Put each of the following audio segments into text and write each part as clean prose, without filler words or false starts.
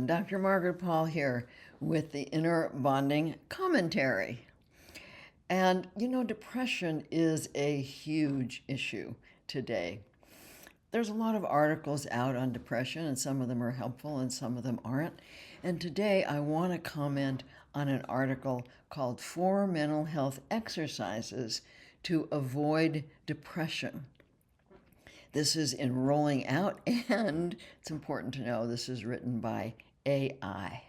Dr. Margaret Paul here with the Inner Bonding Commentary. And depression is a huge issue today. There's a lot of articles out on depression, and some of them are helpful and some of them aren't. And today I want to comment on an article called 4 Mental Health Exercises to Avoid Depression. This is in Rolling Out, and it's important to know this is written by AI.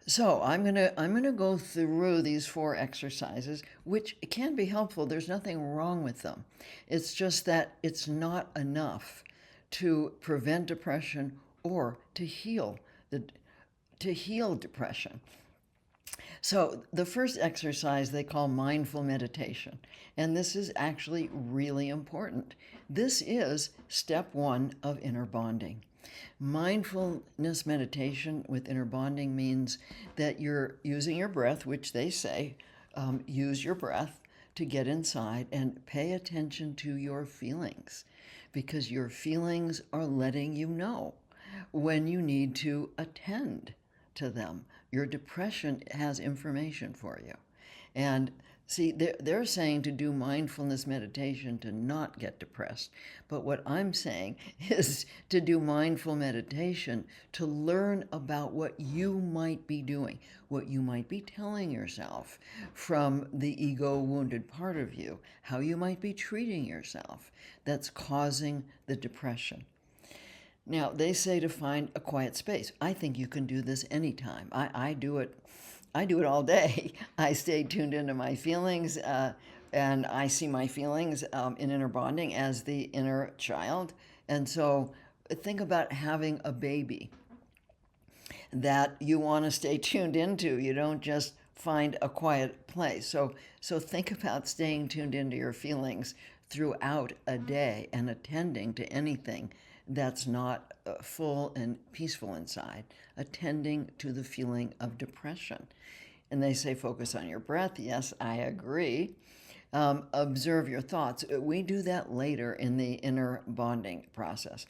So I'm gonna go through these 4 exercises, which can be helpful. There's nothing wrong with them. It's just that it's not enough to prevent depression or to heal depression. So the first exercise they call mindful meditation, and this is actually really important. This is step 1 of inner bonding. Mindfulness meditation with inner bonding means that you're using your breath, which they say, use your breath to get inside and pay attention to your feelings, because your feelings are letting you know when you need to attend to them. Your depression has information for you. And see, they're saying to do mindfulness meditation to not get depressed. But what I'm saying is to do mindful meditation to learn about what you might be doing, what you might be telling yourself from the ego wounded part of you, how you might be treating yourself that's causing the depression. Now, they say to find a quiet space. I think you can do this anytime. I do it. I do it all day. I stay tuned into my feelings, and I see my feelings in inner bonding as the inner child. And so think about having a baby that you want to stay tuned into. You don't just find a quiet place. So think about staying tuned into your feelings throughout a day and attending to anything that's not full and peaceful inside, attending to the feeling of depression. And they say focus on your breath. Yes, I agree. Observe your thoughts. We do that later in the inner bonding process.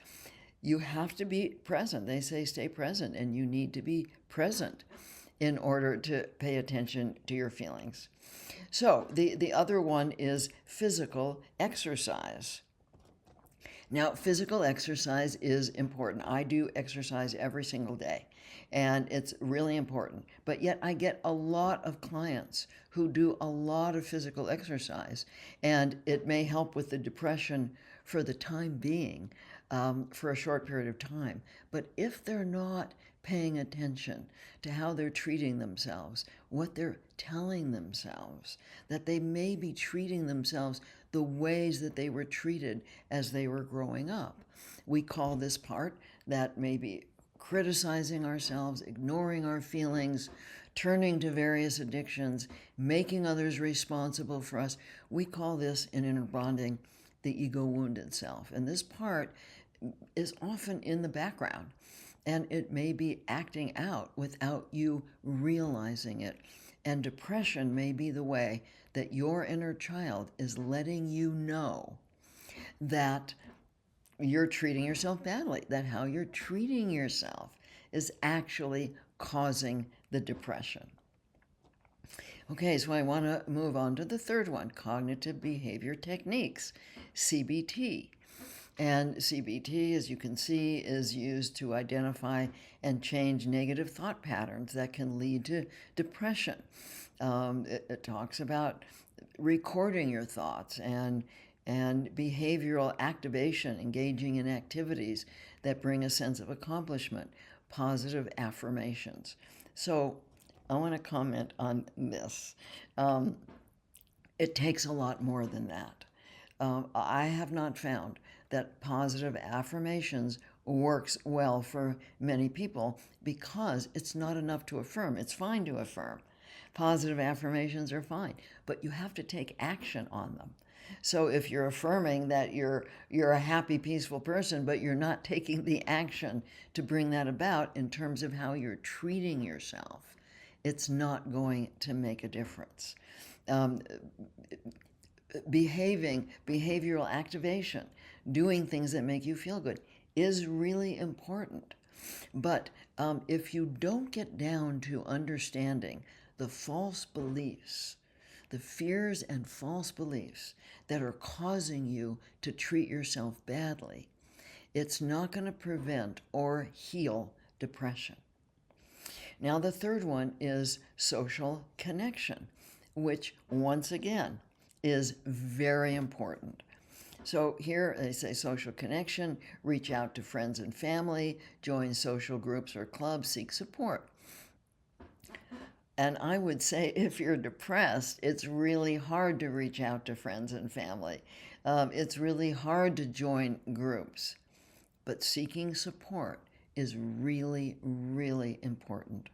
You have to be present. They say stay present, and you need to be present in order to pay attention to your feelings. So the other one is physical exercise. Now, physical exercise is important. I do exercise every single day, and it's really important. But yet I get a lot of clients who do a lot of physical exercise, and it may help with the depression for the time being, for a short period of time. But if they're not paying attention to how they're treating themselves, what they're telling themselves, that they may be treating themselves the ways that they were treated as they were growing up. We call this part that may be criticizing ourselves, ignoring our feelings, turning to various addictions, making others responsible for us. We call this in inner bonding the ego wounded self. And this part is often in the background, and it may be acting out without you realizing it. And depression may be the way that your inner child is letting you know that you're treating yourself badly, that how you're treating yourself is actually causing the depression. Okay, so I want to move on to the third one, cognitive behavior techniques, CBT. And CBT, as you can see, is used to identify and change negative thought patterns that can lead to depression. It talks about recording your thoughts and behavioral activation, engaging in activities that bring a sense of accomplishment, positive affirmations. So I want to comment on this. It takes a lot more than that. I have not found that positive affirmations works well for many people because it's not enough to affirm. It's fine to affirm. Positive affirmations are fine, but you have to take action on them. So if you're affirming that you're a happy, peaceful person, but you're not taking the action to bring that about in terms of how you're treating yourself, it's not going to make a difference. Behavioral activation, doing things that make you feel good, is really important. But if you don't get down to understanding the false beliefs, the fears and false beliefs that are causing you to treat yourself badly, it's not going to prevent or heal depression. Now, the third one is social connection, which once again is very important. So here they say social connection, reach out to friends and family, join social groups or clubs, seek support. And I would say if you're depressed, it's really hard to reach out to friends and family. It's really hard to join groups. But seeking support is really, really important.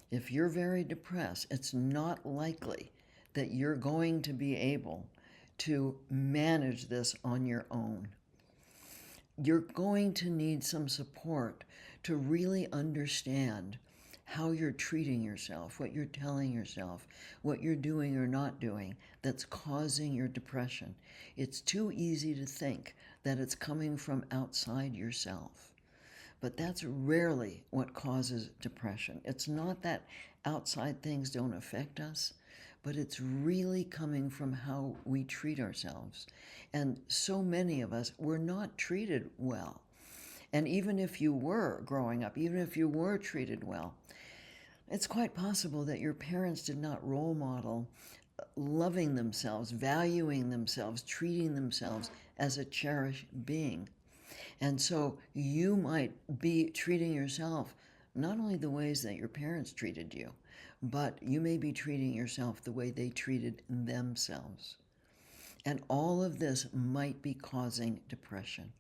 If you're very depressed, it's not likely that you're going to be able to manage this on your own. You're going to need some support to really understand how you're treating yourself, what you're telling yourself, what you're doing or not doing that's causing your depression. It's too easy to think that it's coming from outside yourself. But that's rarely what causes depression. It's not that outside things don't affect us, but it's really coming from how we treat ourselves. And so many of us were not treated well. And even if you were growing up, even if you were treated well, it's quite possible that your parents did not role model loving themselves, valuing themselves, treating themselves as a cherished being. And so you might be treating yourself not only the ways that your parents treated you, but you may be treating yourself the way they treated themselves. And all of this might be causing depression.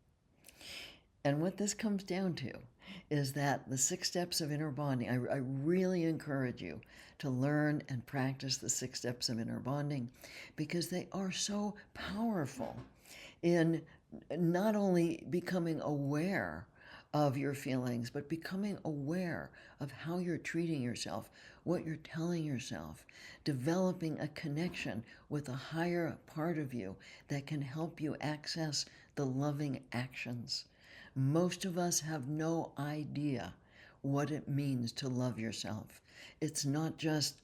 And what this comes down to is that the 6 steps of inner bonding, I really encourage you to learn and practice the 6 steps of inner bonding because they are so powerful in not only becoming aware of your feelings, but becoming aware of how you're treating yourself, what you're telling yourself, developing a connection with a higher part of you that can help you access the loving actions. Most of us have no idea what it means to love yourself. It's not just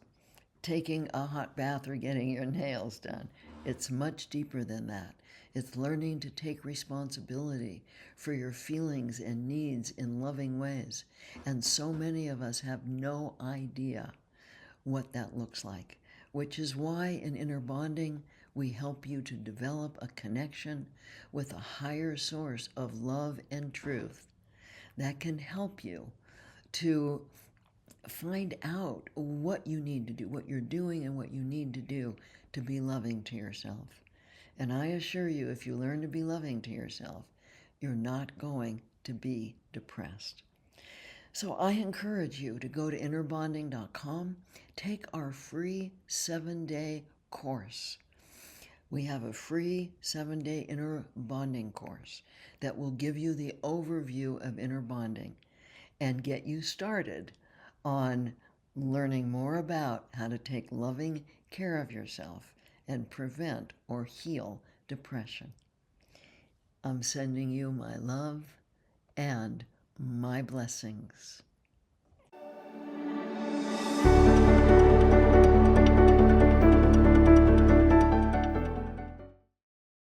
taking a hot bath or getting your nails done. It's much deeper than that. It's learning to take responsibility for your feelings and needs in loving ways. And so many of us have no idea what that looks like, which is why in inner bonding, we help you to develop a connection with a higher source of love and truth that can help you to find out what you need to do, what you're doing and what you need to do to be loving to yourself. And I assure you, if you learn to be loving to yourself, you're not going to be depressed. So I encourage you to go to innerbonding.com, take our free 7-day course. We have a free 7-day inner bonding course that will give you the overview of inner bonding and get you started on learning more about how to take loving care of yourself and prevent or heal depression. I'm sending you my love and my blessings.